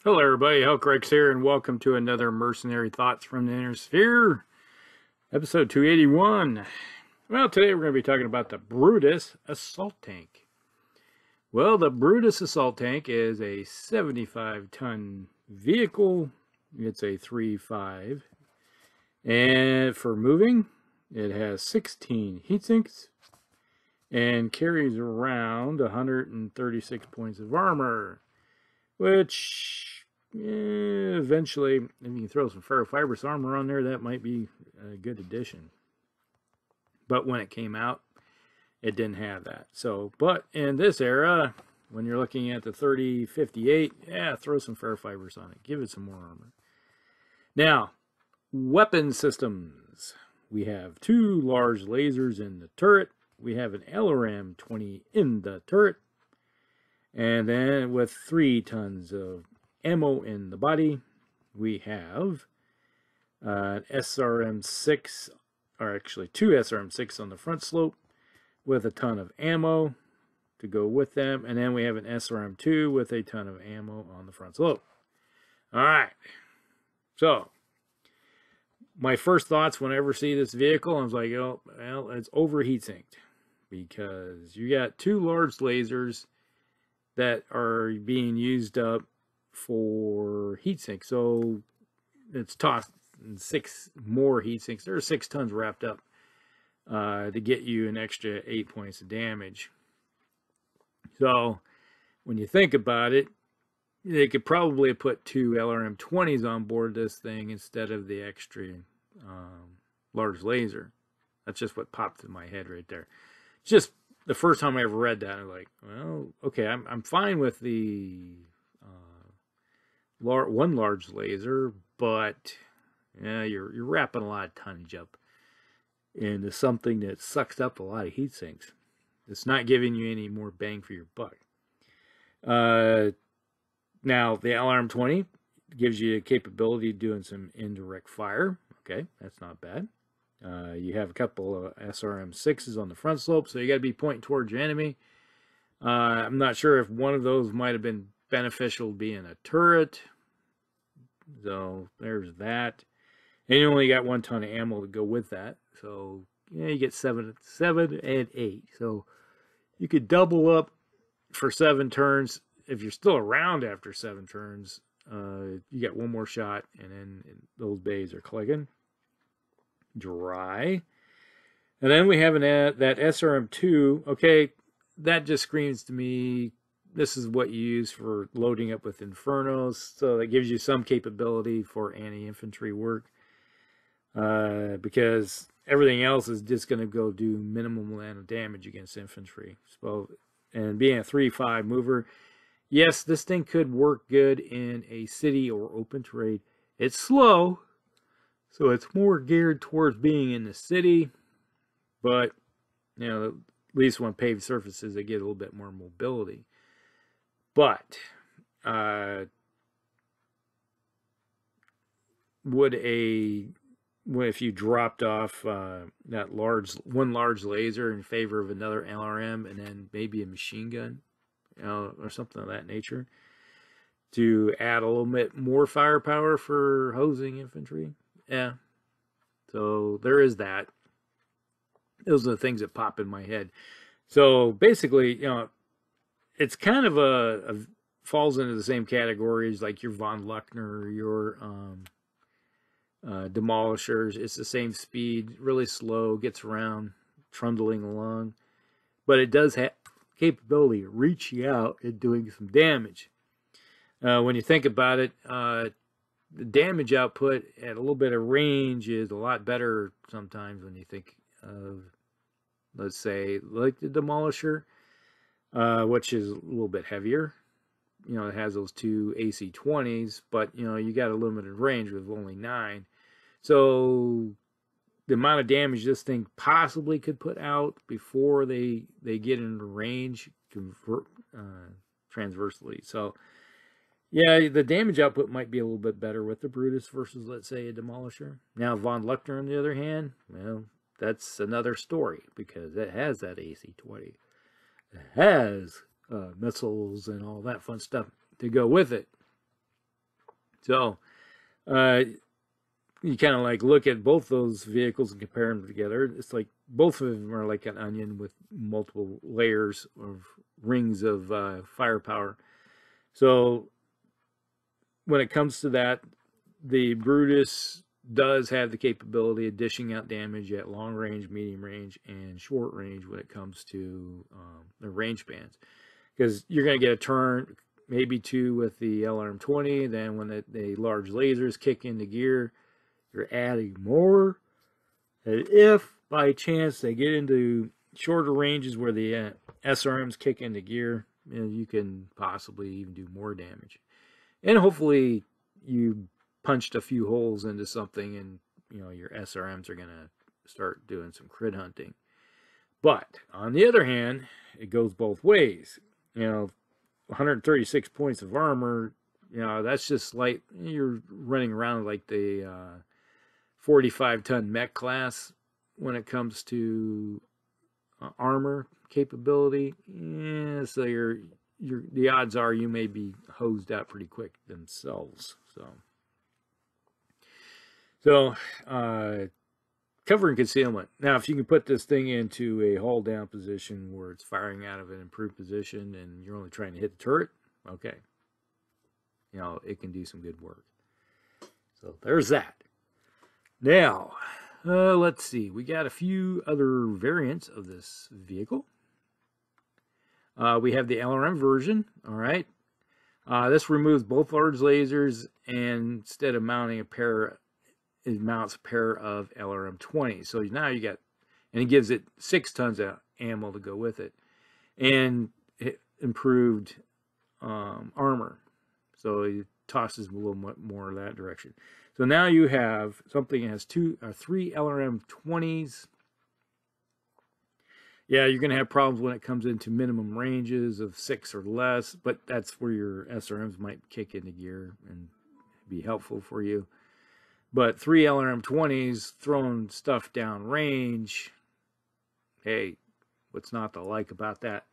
Hello everybody, Hellcrex here, and welcome to another Mercenary Thoughts from the Inner Sphere, episode 281. Well, today we're going to be talking about the Brutus Assault Tank. Well, the Brutus Assault Tank is a 75-ton vehicle. It's a 3.5. And for moving, it has 16 heatsinks and carries around 136 points of armor, which eventually, if you can throw some ferrofibrous armor on there, that might be a good addition. But when it came out, it didn't have that. So, but in this era, when you're looking at the 3058, yeah, throw some ferrofibrous on it. Give it some more armor. Now, weapon systems. We have 2 large lasers in the turret. We have an LRM-20 in the turret. And then with 3 tons of ammo in the body, we have an SRM-6, or actually 2 SRM-6 on the front slope with a ton of ammo to go with them. And then we have an SRM-2 with a ton of ammo on the front slope. All right. So, my first thoughts when I ever see this vehicle, I was like, oh, well, it's overheat synced. Because you got 2 large lasers that are being used up for heatsink. So it's tossed 6 more heatsinks. There are 6 tons wrapped up to get you an extra 8 points of damage. So when you think about it, they could probably put 2 LRM-20s on board this thing instead of the extra large laser. That's just what popped in my head right there. It's just the first time I ever read that, I'm like, well, okay, I'm fine with the one large laser, but yeah, you're wrapping a lot of tonnage up into something that sucks up a lot of heat sinks. It's not giving you any more bang for your buck. Now, the LRM-20 gives you the capability of doing some indirect fire. Okay, that's not bad. You have a couple of SRM-6s on the front slope, so you got to be pointing towards your enemy. I'm not sure if one of those might have been beneficial being a turret. So there's that. And you only got 1 ton of ammo to go with that. So yeah, you get 7 and 8. So you could double up for 7 turns. If you're still around after 7 turns, you get 1 more shot, and then those bays are clicking. Dry. And then we have that SRM-2. Okay, that just screams to me, this is what you use for loading up with Infernos. So that gives you some capability for anti-infantry work. Because everything else is just going to go do minimum amount of damage against infantry. So, and being a 3.5 mover, yes, this thing could work good in a city or open terrain. It's slow, so it's more geared towards being in the city, but, you know, at least on paved surfaces, they get a little bit more mobility. But, if you dropped off that one large laser in favor of another LRM and then maybe a machine gun, you know, or something of that nature, to add a little bit more firepower for hosing infantry. Yeah. So there is that. Those are the things that pop in my head. So basically, you know, it's kind of falls into the same categories like your von Luckner, your demolishers. It's the same speed, really slow, gets around, trundling along. But it does have capability of reaching out and doing some damage. When you think about it, the damage output at a little bit of range is a lot better sometimes when you think of, let's say, like the Demolisher, which is a little bit heavier. You know, it has those 2 AC-20s, but, you know, you got a limited range with only 9. So the amount of damage this thing possibly could put out before they get into range transversely. So, yeah, the damage output might be a little bit better with the Brutus versus, let's say, a Demolisher. Now, Von Luckner, on the other hand, well, that's another story because it has that AC-20. It has missiles and all that fun stuff to go with it. So you kind of like look at both those vehicles and compare them together. It's like both of them are like an onion with multiple layers of rings of firepower. So when it comes to that, the Brutus does have the capability of dishing out damage at long range, medium range, and short range when it comes to the range bands. Because you're going to get a turn, maybe two with the LRM-20. Then when the large lasers kick into gear, you're adding more. And if by chance they get into shorter ranges where the SRMs kick into gear, you can possibly even do more damage. And hopefully you punched a few holes into something and your SRMs are going to start doing some crit hunting. But on the other hand, it goes both ways. 136 points of armor, that's just like you're running around like the 45-ton mech class when it comes to armor capability. Yeah, so the odds are you may be hosed out pretty quick themselves. So cover and concealment. Now, if you can put this thing into a hull down position where it's firing out of an improved position and you're only trying to hit the turret, okay, it can do some good work. So there's that. Now, let's see. We got a few other variants of this vehicle. We have the LRM version. All right. This removes both large lasers, and instead of mounting a pair, it mounts a pair of LRM-20. So now you got, and it gives it 6 tons of ammo to go with it, and it improved armor. So it tosses a little more that direction. So now you have something that has 3 LRM-20s. Yeah, you're going to have problems when it comes into minimum ranges of 6 or less, but that's where your SRMs might kick into gear and be helpful for you. But 3 LRM-20s throwing stuff down range, hey, what's not to like about that?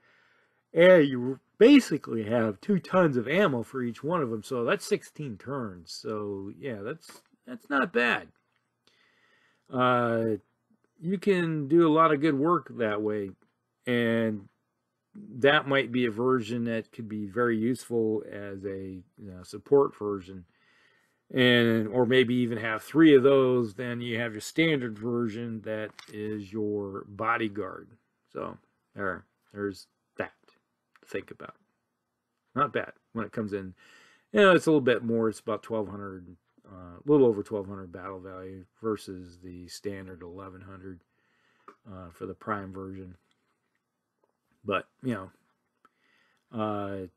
And you basically have 2 tons of ammo for each one of them, so that's 16 turns. So yeah, that's not bad. You can do a lot of good work that way, and that might be a version that could be very useful as a support version. Or maybe even have 3 of those. Then you have your standard version that is your bodyguard. So there's that to think about. Not bad when it comes in. It's a little bit more. It's about 1,200, a little over 1,200 battle value versus the standard 1,100 for the Prime version. But I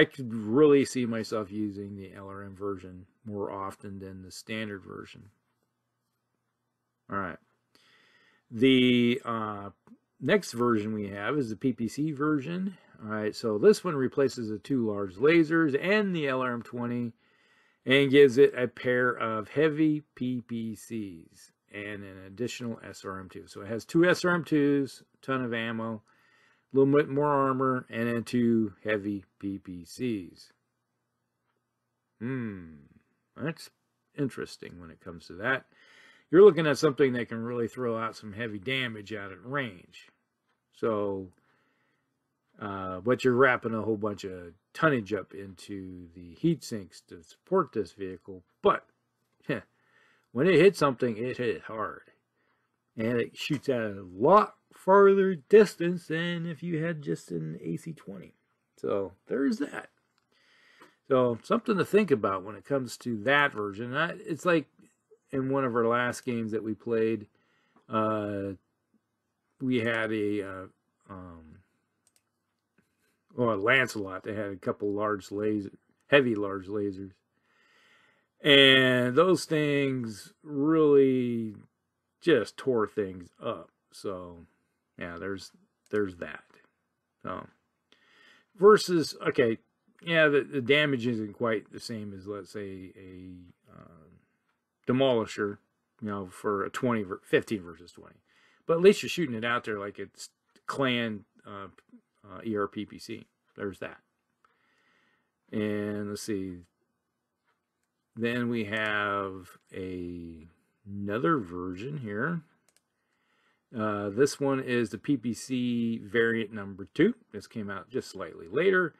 could really see myself using the LRM version more often than the standard version. All right. The next version we have is the PPC version. All right, so this one replaces the 2 large lasers and the LRM-20 and gives it a pair of heavy PPCs and an additional SRM-2. So it has 2 SRM-2s, a ton of ammo, a little bit more armor, and then 2 heavy PPCs. That's interesting when it comes to that. You're looking at something that can really throw out some heavy damage out at range. So, but you're wrapping a whole bunch of tonnage up into the heat sinks to support this vehicle. But when it hits something, it hit hard. And it shoots at a lot farther distance than if you had just an AC-20. So there's that. So something to think about when it comes to that version. It's like in one of our last games that we played, we had a Lancelot. They had a couple heavy large lasers. And those things really just tore things up. So yeah, there's that. So versus, okay, yeah, the damage isn't quite the same as, let's say, a Demolisher, for a 15 versus 20. But at least you're shooting it out there like it's clan ERPPC. There's that. And let's see. then we have another version here. This one is the PPC variant number 2. This came out just slightly later.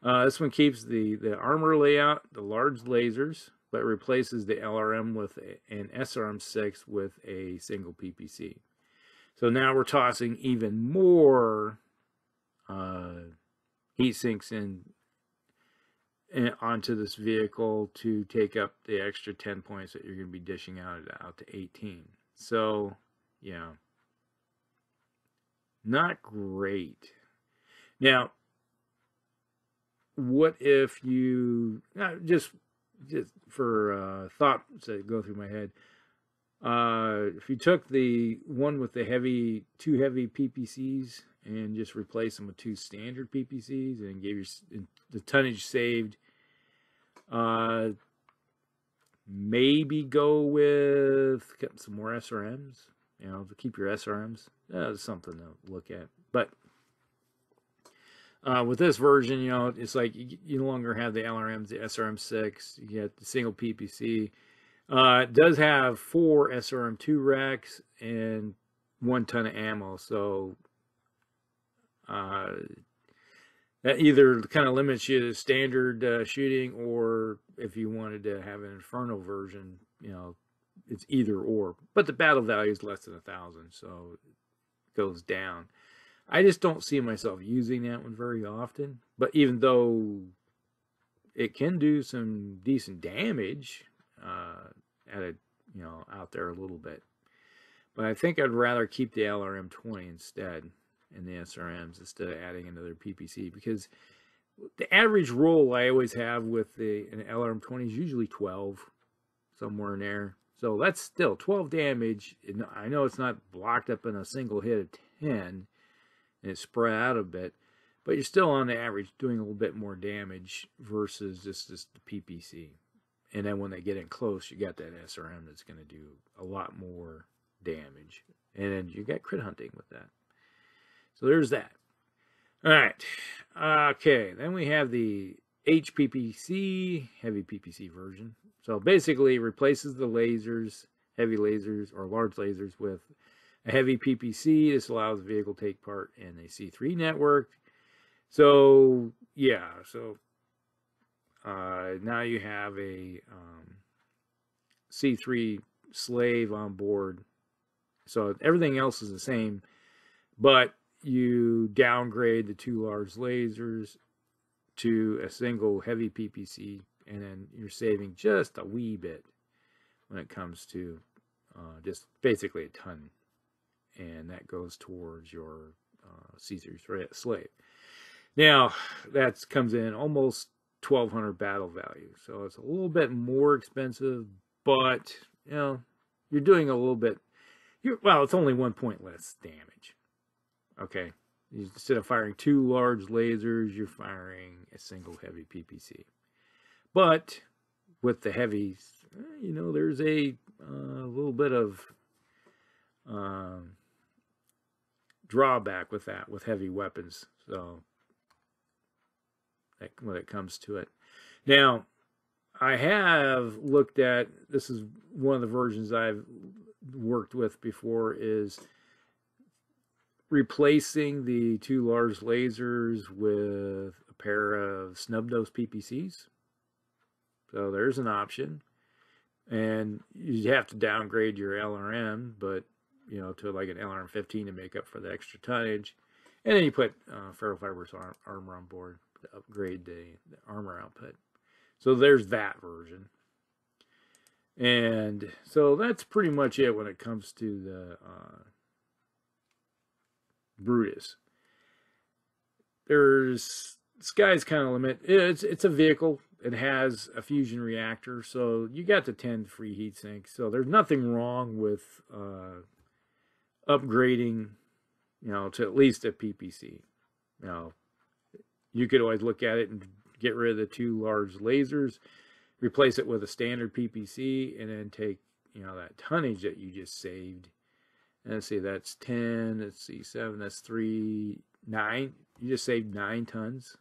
This one keeps the armor layout, the large lasers, but replaces the LRM with an SRM6 with a single PPC. So now we're tossing even more heat sinks onto this vehicle to take up the extra 10 points that you're going to be dishing out to 18. So, yeah, not great. Now, what if you just for thoughts that go through my head, if you took the one with the two heavy PPCs and just replace them with 2 standard PPCs and gave you the tonnage saved, maybe go with getting some more SRMs, to keep your SRMs. That's something to look at. But with this version, it's like you no longer have the LRMs, the SRM6. You get the single PPC. It does have 4 SRM2 racks and 1 ton of ammo. So that either kind of limits you to standard shooting, or if you wanted to have an Inferno version, it's either or. But the battle value is less than 1,000, so it goes down. I just don't see myself using that one very often. But even though it can do some decent damage out there a little bit, but I think I'd rather keep the LRM-20 instead and the SRMs instead of adding another PPC, because the average roll I always have with an LRM-20 is usually 12, somewhere in there. So that's still 12 damage. I know it's not blocked up in a single hit of 10, and it's spread out a bit, but you're still on the average doing a little bit more damage versus just the PPC. And then when they get in close, you got that SRM that's going to do a lot more damage. And then you got crit hunting with that. So there's that. All right. Okay, then we have the HPPC, heavy PPC version. So basically it replaces the lasers, heavy lasers or large lasers, with a heavy PPC. This allows the vehicle to take part in a C3 network. So, yeah, now you have a C3 slave on board. So everything else is the same, but you downgrade the 2 large lasers to a single heavy PPC, and then you're saving just a wee bit when it comes to just basically a ton. And that goes towards your C3 slave. Now, that comes in almost 1,200 battle value. So it's a little bit more expensive, but, you're doing a little bit. Well, it's only 1 point less damage. Okay. Instead of firing 2 large lasers, you're firing a single heavy PPC. But with the heavies, there's a little bit of drawback with that, with heavy weapons. So when it comes to it. Now, I have looked at, this is one of the versions I've worked with before, is replacing the 2 large lasers with a pair of snub nose PPCs. So there's an option. And you have to downgrade your LRM, but to like an LRM-15 to make up for the extra tonnage. And then you put ferrofibrous armor on board to upgrade the armor output. So there's that version. And so that's pretty much it when it comes to the Brutus. Sky's kind of limit. It's a vehicle. It has a fusion reactor, so you got the 10 free heat sinks. So there's nothing wrong with upgrading, to at least a PPC. You could always look at it and get rid of the 2 large lasers, replace it with a standard PPC, and then take, that tonnage that you just saved. And let's see, that's 10, let's see, 7, that's 3, 9. You just saved 9 tons.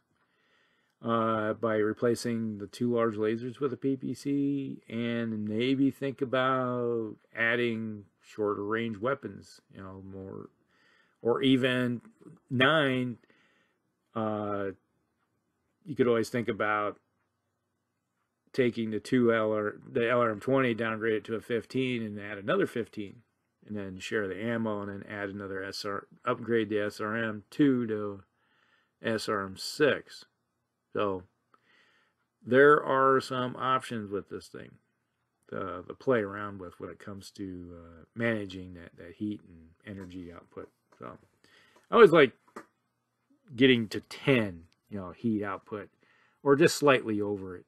by replacing the 2 large lasers with a PPC, and maybe think about adding shorter range weapons, you know, more, or even 9. You could always think about taking the the LRM-20, downgrade it to a 15, and add another 15, and then share the ammo, and then add another upgrade the SRM-2 to SRM-6. So there are some options with this thing to play around with when it comes to managing that heat and energy output. So I always like getting to 10, you know, heat output, or just slightly over it.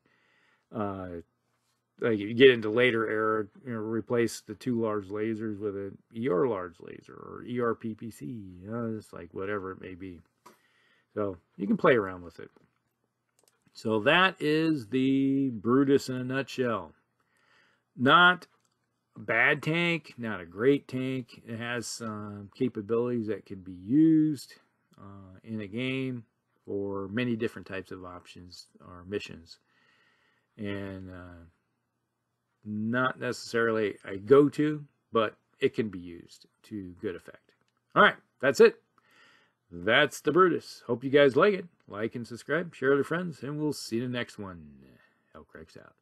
Like if you get into later era, you know, replace the 2 large lasers with an ER large laser or ER PPC. You know, it's like whatever it may be. So you can play around with it. So that is the Brutus in a nutshell. Not a bad tank, not a great tank. It has some capabilities that can be used in a game for many different types of options or missions. And not necessarily a go-to, but it can be used to good effect. All right, that's it. That's the Brutus. Hope you guys like it. Like and subscribe, share with your friends, and we'll see you in the next one. Hellcracks out.